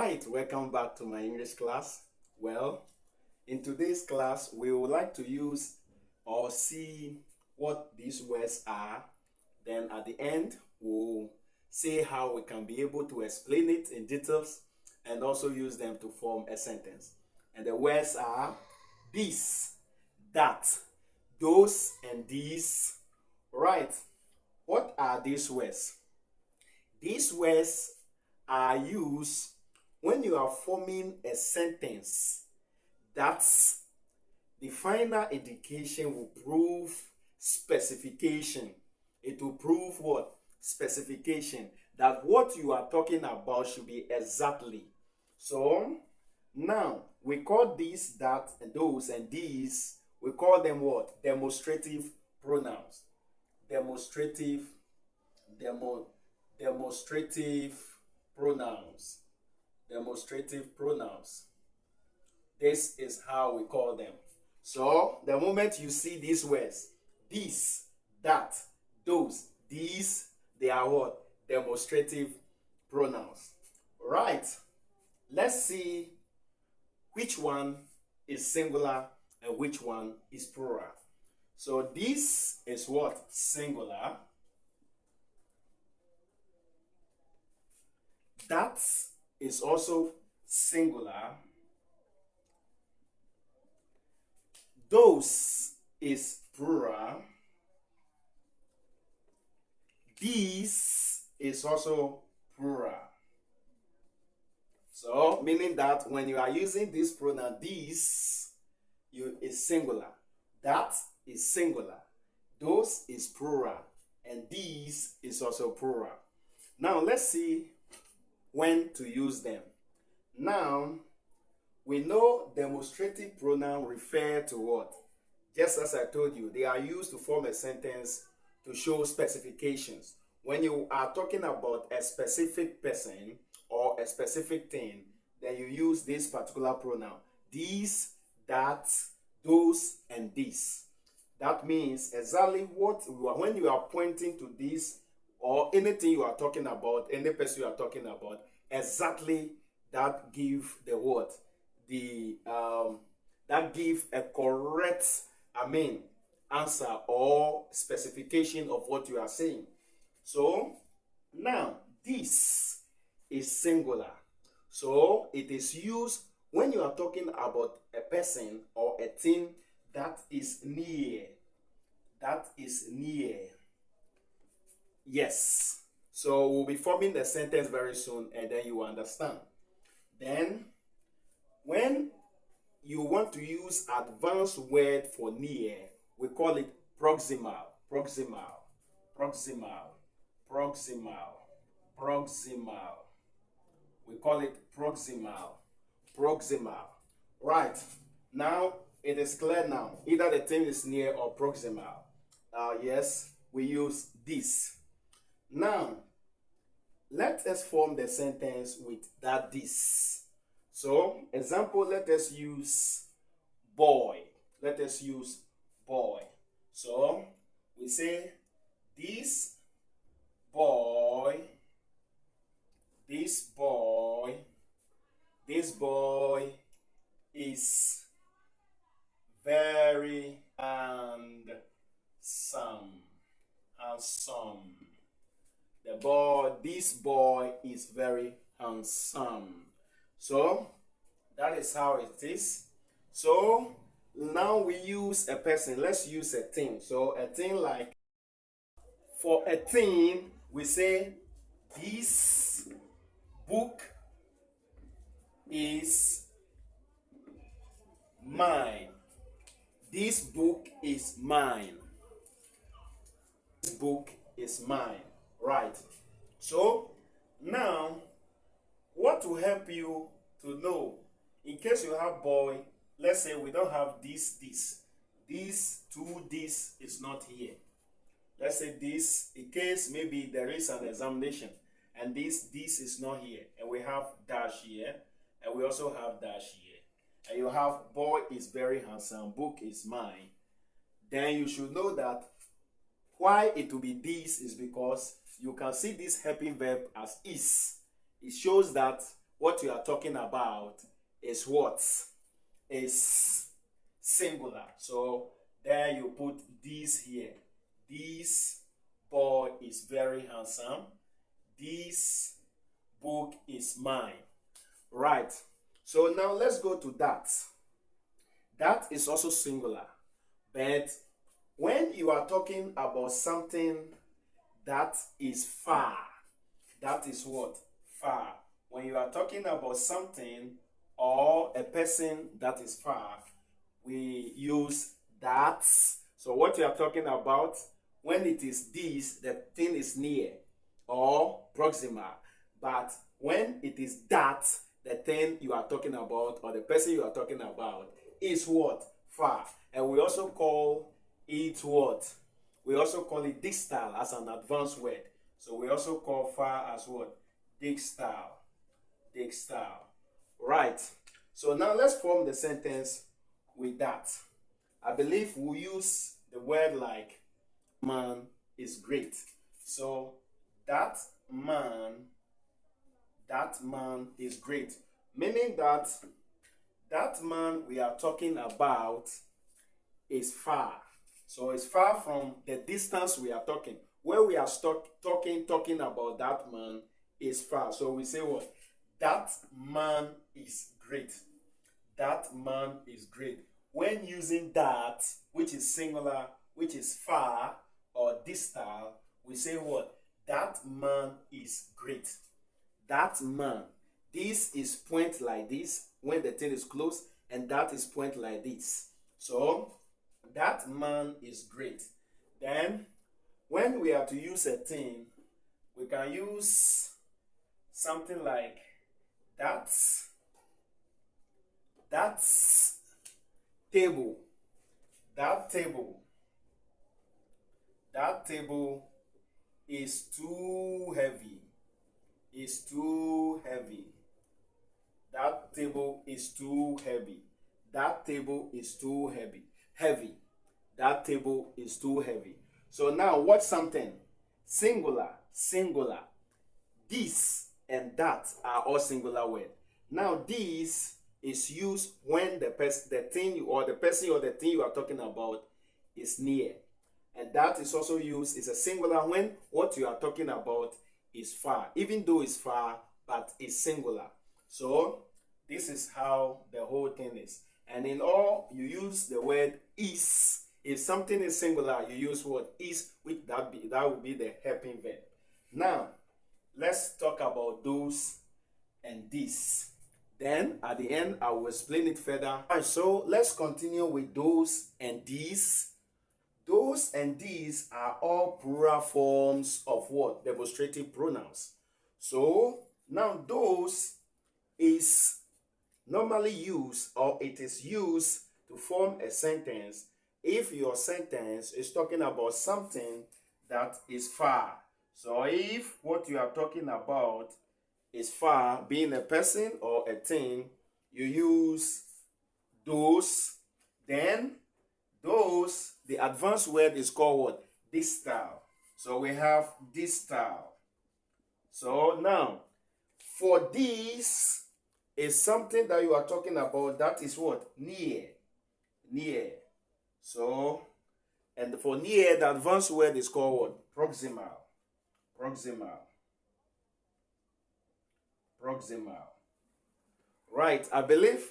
Right, welcome back to my English class. Well, in today's class, we would like to use or see what these words are. Then at the end, we'll see how we can be able to explain it in details and also use them to form a sentence. And the words are this, that, those, and these. Right, what are these words? These words are used when you are forming a sentence that's the final indication will prove specification. It will prove what? Specification. That what you are talking about should be exactly. So now we call these, that, and those, and these, we call them what? Demonstrative pronouns. Demonstrative, demonstrative pronouns. Demonstrative pronouns. This is how we call them. So the moment you see these words, this, that, those, these, they are what? Demonstrative pronouns. Right. Let's see which one is singular and which one is plural. So this is what? Singular. That is also singular. Those is plural. These is also plural. So, meaning that when you are using this pronoun, these is singular. That is singular. Those is plural. And these is also plural. Now, let's see when to use them. Now, we know demonstrative pronoun refer to what? Just as I told you, they are used to form a sentence to show specifications. When you are talking about a specific person or a specific thing, then you use this particular pronoun. These, that, those, and this. That means exactly what you are, when you are pointing to this or anything you are talking about, any person you are talking about, exactly that give the word. That give a correct answer or specification of what you are saying. So now this is singular, so it is used when you are talking about a person or a thing that is near. Yes. So we'll be forming the sentence very soon and then you will understand. Then when you want to use advanced word for near, we call it proximal. We call it proximal. Right. Now it is clear now. Either the thing is near or proximal. Yes, we use this. Now, let us form the sentence with that this. So, example, let us use boy. So, we say this boy is very handsome. This boy is very handsome. So that is how it is. So now we use a person. Let's use a thing. So a thing, like for a thing, we say this book is mine. This book is mine. This book is mine. Right. So now, what will help you to know, in case you have boy, let's say we don't have this is not here. Let's say this, in case maybe there is an examination and this is not here, and we have dash here, and we also have dash here, and you have boy is very handsome, book is mine, then you should know that why it will be this is because you can see this helping verb as is. It shows that what you are talking about is what? Is singular. So there you put this here. This boy is very handsome. This book is mine. Right. So now let's go to that. That is also singular. But when you are talking about something that is far, that is what? Far. When you are talking about something or a person that is far, we use that. So what you are talking about, when it is this, the thing is near or proximal. But when it is that, the thing you are talking about or the person you are talking about is what? Far. And we also call it what? We also call it distal as an advanced word. So we also call far as what? Distal. Distal. Right. So now let's form the sentence with that. I believe we'll use the word like man is great. So that man is great. Meaning that that man we are talking about is far. So it's far from the distance we are talking. Where we are talking about that man is far. So we say what? That man is great. That man is great. When using that, which is singular, which is far or distal, we say what? That man is great. That man. This is point like this when the thing is close, and that is point like this. So that man is great. Then when we are to use a thing, we can use something like that's table. That table is too heavy. Is too heavy. That table is too heavy. That table is too heavy. Heavy. That table is too heavy. So now what's something? Singular. Singular. This and that are all singular words. Now this is used when the thing or the person or the thing you are talking about is near. And that is also used, is a singular when what you are talking about is far. Even though it's far, but it's singular. So this is how the whole thing is. And in all, you use the word is. If something is singular, you use what? Is, which that would be the helping verb. Now, let's talk about those and this. Then at the end, I will explain it further. Alright, so let's continue with those and these. Those and these are all plural forms of what? Demonstrative pronouns. So now those is normally used, or it is used to form a sentence if your sentence is talking about something that is far. So if what you are talking about is far, being a person or a thing, you use those. Then those, the advanced word is called what? Distal. So we have distal. So now, for this is something that you are talking about that is what? Near. Near. So, and for near, the advanced word is called what? Proximal. Proximal. Proximal. Right, I believe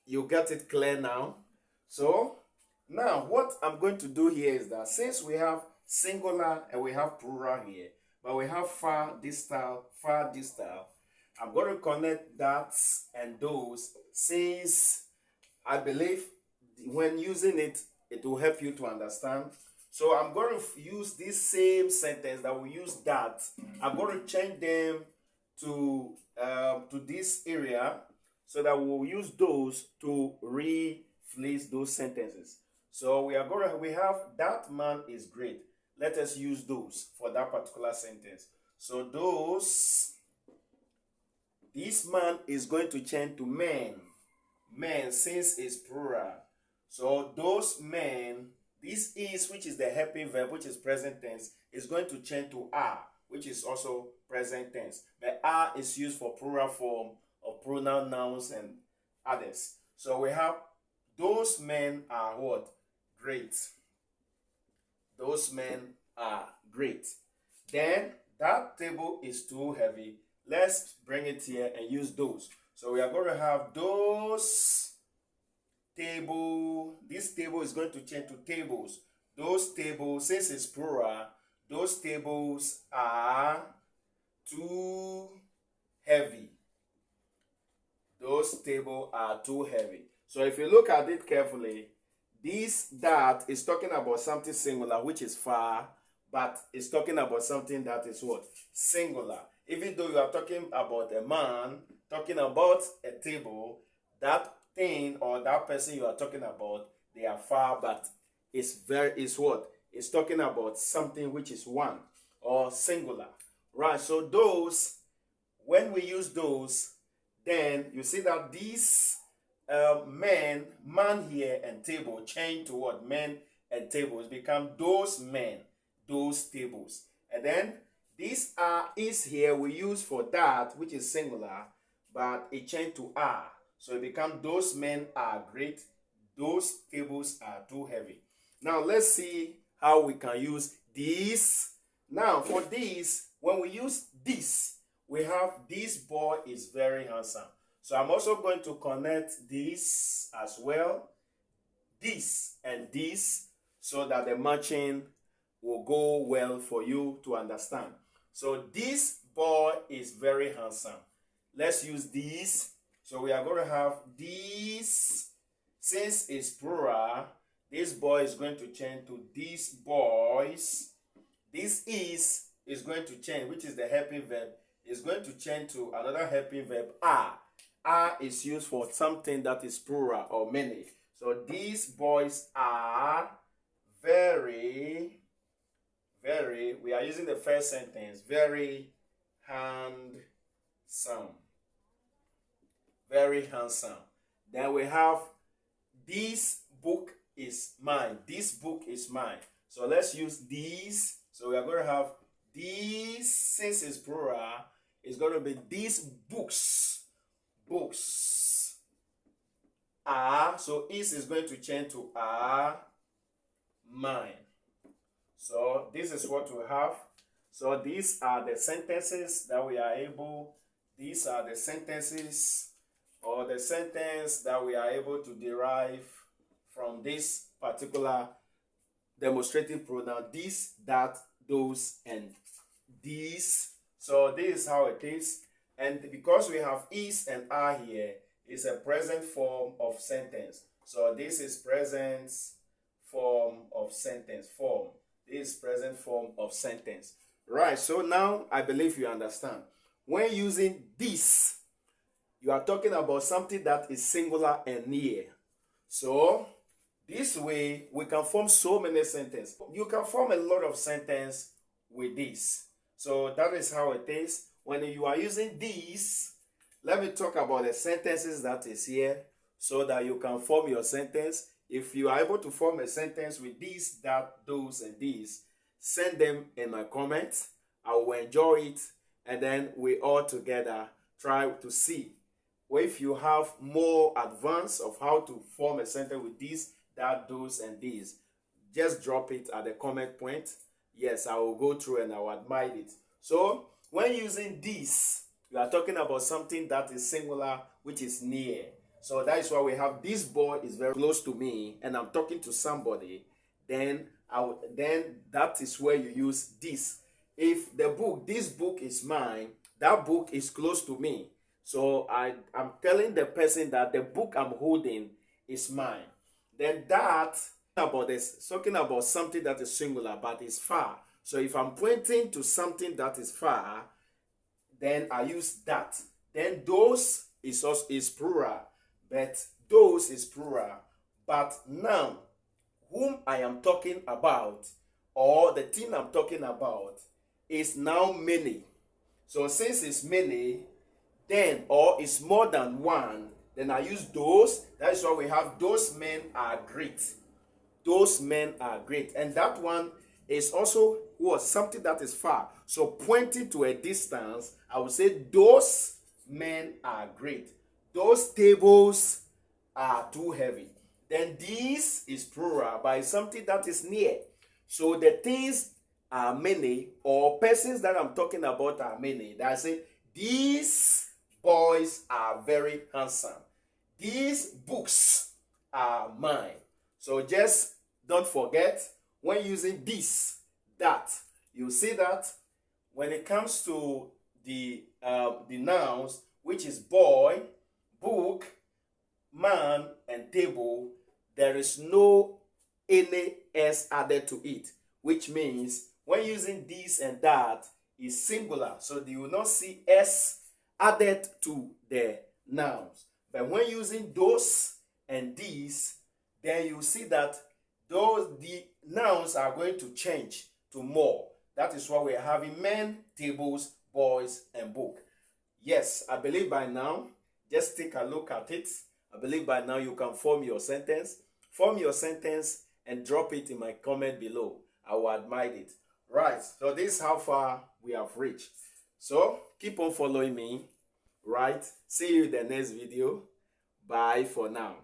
you get it clear now. So, now what I'm going to do here is that since we have singular and we have plural here, but we have far distal, I'm going to connect that and those, since I believe when using it, it will help you to understand. So I'm going to use this same sentence that we use that. I'm going to change them to this area so that we'll use those to replace those sentences. So we have that man is great. Let us use those for that particular sentence. So those, this man is going to change to men. Men, since it's plural. So those men, this is, which is the helping verb, which is present tense, is going to change to are, which is also present tense. But are is used for plural form pronoun, nouns, and others. So we have those men are what? Great. Those men are great. Then that table is too heavy. Let's bring it here and use those. So we are going to have those table. This table is going to change to tables. Those tables, since it's plural, those tables are too heavy. Those tables are too heavy. So if you look at it carefully, that is talking about something singular, which is far, but it's talking about something that is what? Singular. Even though you are talking about a man, talking about a table, that thing or that person you are talking about, they are far, but it's what? It's talking about something which is one or singular. Right, so those, when we use those, then you see that these man here and table change to what? Men and tables become those men, those tables. And then this is here we use for that, which is singular, but it changed to are. So it becomes those men are great, those tables are too heavy. Now let's see how we can use these. Now for these, when we use this, we have this boy is very handsome. So I'm also going to connect this as well, this and this, so that the matching will go well for you to understand. So this boy is very handsome. Let's use this. So we are going to have this. Since it's plural, this boy is going to change to these boys. This is going to change, which is the helping verb, is going to change to another helping verb, are. Are is used for something that is plural or many. So these boys are very, we are using the first sentence, very handsome. Very handsome. Then we have, this book is mine. This book is mine. So let's use these. So we are going to have these, since it's plural, it's going to be these books. Books are, so is going to change to are mine. So this is what we have. So these are the sentences that we are able, these are the sentences or the sentence that we are able to derive from this particular demonstrative pronoun, this, that, those, and these. So this is how it is. And because we have is and are here, it's a present form of sentence. So this is present form of sentence form. This is present form of sentence. Right, so now I believe you understand. When using this, you are talking about something that is singular and near. So this way, we can form so many sentences. You can form a lot of sentences with this. So that is how it is. When you are using these, let me talk about the sentences that is here so that you can form your sentence. If you are able to form a sentence with these, that, those, and these, send them in my comments. I will enjoy it, and then we all together try to see if you have more advance of how to form a sentence with these, that, those, and these. Just drop it at the comment point. Yes, I will go through and I will admire it. So when using this, we are talking about something that is singular, which is near. So that is why we have this boy is very close to me, and I'm talking to somebody. Then that is where you use this. If the book, this book is mine, that book is close to me. So I'm telling the person that the book I'm holding is mine. Then that about this, talking about something that is singular but is far. So if I'm pointing to something that is far, then I use that. Then those is also is plural, but those is plural. But now, whom I am talking about, or the thing I'm talking about, is now many. So since it's many, then, or it's more than one, then I use those. That is why we have those men are great. Those men are great. And that one is also what? Something that is far. So pointing to a distance, I would say those men are great. Those tables are too heavy. Then these is plural, but it's something that is near. So the things are many, or persons that I'm talking about are many. That I say, these boys are very handsome. These books are mine. So just don't forget, when using this, that, you see that when it comes to the nouns, which is boy, book, man, and table, there is no any s added to it, which means when using this and that is singular, so you will not see s added to the nouns. But when using those and these, then you see that the nouns are going to change to more. That is why we're having men, tables, boys, and book. Yes, I believe by now, just take a look at it. I believe by now you can form your sentence. Form your sentence and drop it in my comment below. I will admire it. Right, so this is how far we have reached. So keep on following me. Right, see you in the next video. Bye for now.